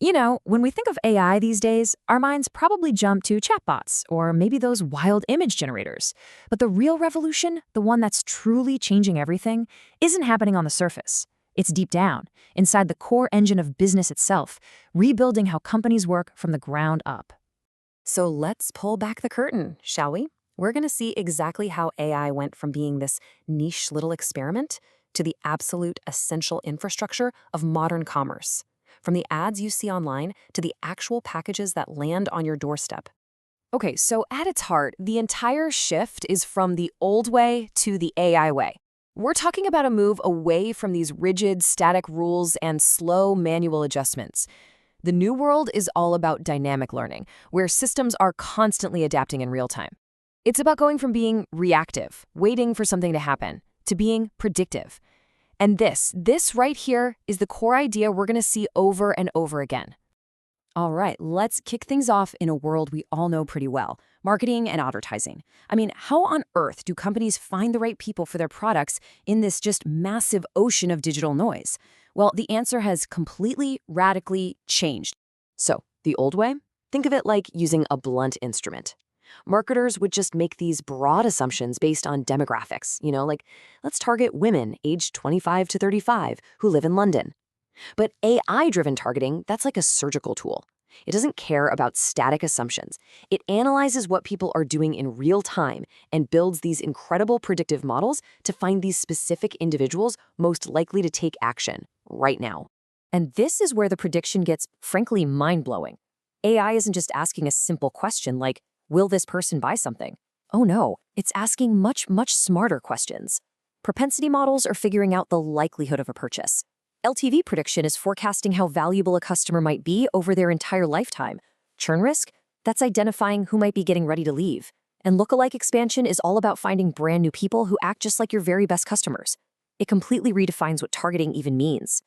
When we think of AI these days, our minds probably jump to chatbots or maybe those wild image generators. But the real revolution, the one that's truly changing everything, isn't happening on the surface. It's deep down, inside the core engine of business itself, rebuilding how companies work from the ground up. So let's pull back the curtain, shall we? We're going to see exactly how AI went from being this niche little experiment to the absolute essential infrastructure of modern commerce. From the ads you see online to the actual packages that land on your doorstep. Okay, so at its heart, the entire shift is from the old way to the AI way. We're talking about a move away from these rigid, static rules and slow manual adjustments. The new world is all about dynamic learning, where systems are constantly adapting in real time. It's about going from being reactive, waiting for something to happen, to being predictive. And this right here is the core idea we're going to see over and over again. All right, let's kick things off in a world we all know pretty well, marketing and advertising. I mean, how on earth do companies find the right people for their products in this just massive ocean of digital noise? Well, the answer has completely, radically changed. So, the old way? Think of it like using a blunt instrument. Marketers would just make these broad assumptions based on demographics, like let's target women aged 25 to 35 who live in London. But AI-driven targeting, that's like a surgical tool. It doesn't care about static assumptions. It analyzes what people are doing in real time and builds these incredible predictive models to find these specific individuals most likely to take action right now. And this is where the prediction gets, frankly, mind-blowing. AI isn't just asking a simple question like, will this person buy something? Oh no, it's asking much, much smarter questions. Propensity models are figuring out the likelihood of a purchase. LTV prediction is forecasting how valuable a customer might be over their entire lifetime. Churn risk? That's identifying who might be getting ready to leave. And lookalike expansion is all about finding brand new people who act just like your very best customers. It completely redefines what targeting even means.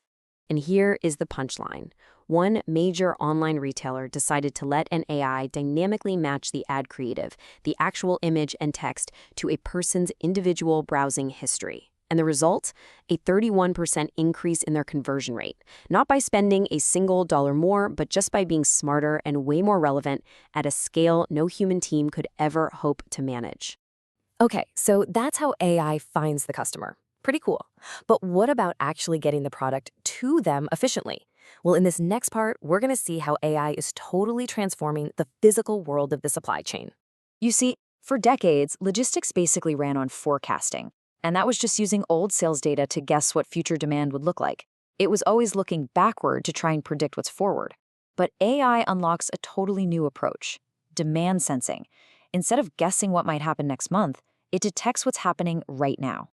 And here is the punchline. One major online retailer decided to let an AI dynamically match the ad creative, the actual image and text, to a person's individual browsing history. And the result? A 31% increase in their conversion rate. Not by spending a single dollar more, but just by being smarter and way more relevant at a scale no human team could ever hope to manage. Okay, so that's how AI finds the customer. Pretty cool. But what about actually getting the product to them efficiently? Well, in this next part, we're going to see how AI is totally transforming the physical world of the supply chain. You see, for decades, logistics basically ran on forecasting. And that was just using old sales data to guess what future demand would look like. It was always looking backward to try and predict what's forward. But AI unlocks a totally new approach: demand sensing. Instead of guessing what might happen next month, it detects what's happening right now.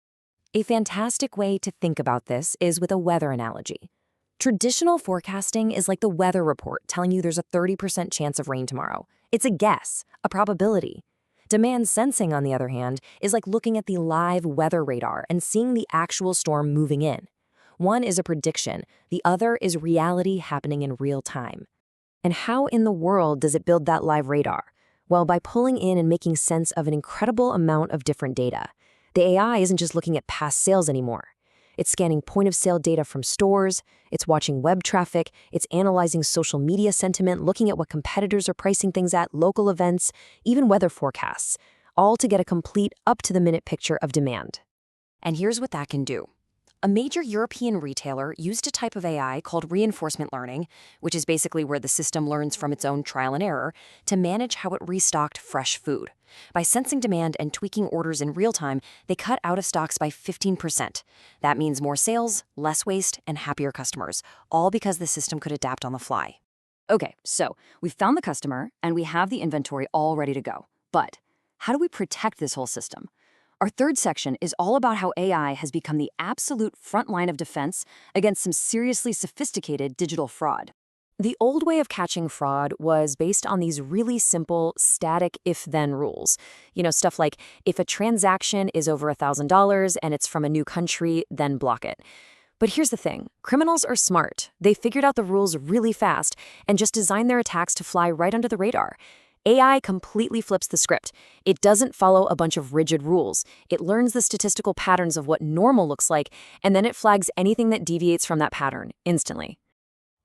A fantastic way to think about this is with a weather analogy. Traditional forecasting is like the weather report telling you there's a 30% chance of rain tomorrow. It's a guess, a probability. Demand sensing, on the other hand, is like looking at the live weather radar and seeing the actual storm moving in. One is a prediction, the other is reality happening in real time. And how in the world does it build that live radar? Well, by pulling in and making sense of an incredible amount of different data. The AI isn't just looking at past sales anymore. It's scanning point-of-sale data from stores, it's watching web traffic, it's analyzing social media sentiment, looking at what competitors are pricing things at, local events, even weather forecasts, all to get a complete up-to-the-minute picture of demand. And here's what that can do. A major European retailer used a type of AI called reinforcement learning, which is basically where the system learns from its own trial and error, to manage how it restocked fresh food. By sensing demand and tweaking orders in real time, they cut out of stocks by 15%. That means more sales, less waste, and happier customers, all because the system could adapt on the fly. Okay, so we've found the customer, and we have the inventory all ready to go. But how do we protect this whole system? Our third section is all about how AI has become the absolute front line of defense against some seriously sophisticated digital fraud. The old way of catching fraud was based on these really simple, static if-then rules. Stuff like, if a transaction is over $1,000 and it's from a new country, then block it. But here's the thing. Criminals are smart. They figured out the rules really fast and just designed their attacks to fly right under the radar. AI completely flips the script. It doesn't follow a bunch of rigid rules. It learns the statistical patterns of what normal looks like, and then it flags anything that deviates from that pattern instantly.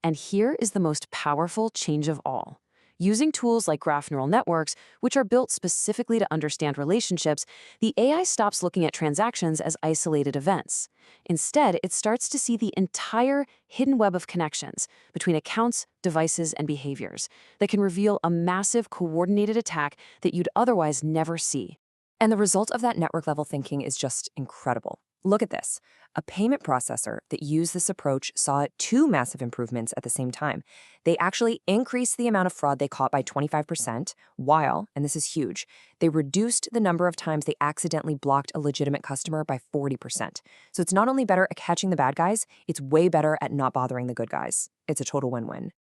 And here is the most powerful change of all. Using tools like graph neural networks, which are built specifically to understand relationships, the AI stops looking at transactions as isolated events. Instead, it starts to see the entire hidden web of connections between accounts, devices, and behaviors that can reveal a massive coordinated attack that you'd otherwise never see. And the result of that network level thinking is just incredible. Look at this. A payment processor that used this approach saw two massive improvements at the same time. They actually increased the amount of fraud they caught by 25%, while, and this is huge, they reduced the number of times they accidentally blocked a legitimate customer by 40%. So it's not only better at catching the bad guys, it's way better at not bothering the good guys. It's a total win-win.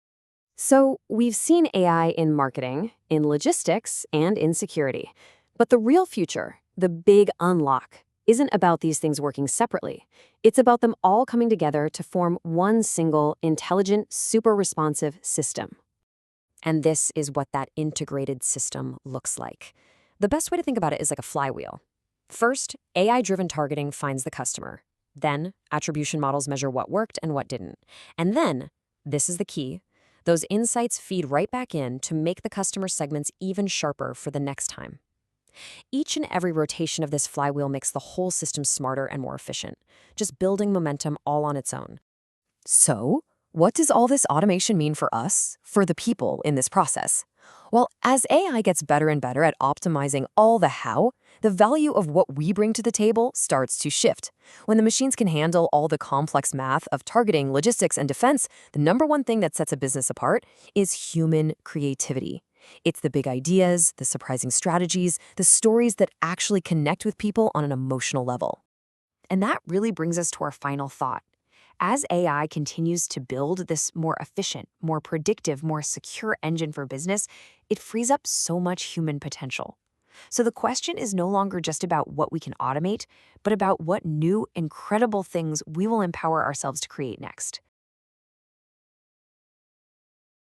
So we've seen AI in marketing, in logistics, and in security. But the real future, the big unlock, isn't about these things working separately. It's about them all coming together to form one single, intelligent, super responsive system. And this is what that integrated system looks like. The best way to think about it is like a flywheel. First, AI-driven targeting finds the customer. Then, attribution models measure what worked and what didn't. And then, this is the key, those insights feed right back in to make the customer segments even sharper for the next time. Each and every rotation of this flywheel makes the whole system smarter and more efficient, just building momentum all on its own. So, what does all this automation mean for us, for the people in this process? Well, as AI gets better and better at optimizing all the how, the value of what we bring to the table starts to shift. When the machines can handle all the complex math of targeting, logistics, and defense, the number one thing that sets a business apart is human creativity. It's the big ideas, the surprising strategies, the stories that actually connect with people on an emotional level. And that really brings us to our final thought. As AI continues to build this more efficient, more predictive, more secure engine for business, it frees up so much human potential. So the question is no longer just about what we can automate, but about what new, incredible things we will empower ourselves to create next.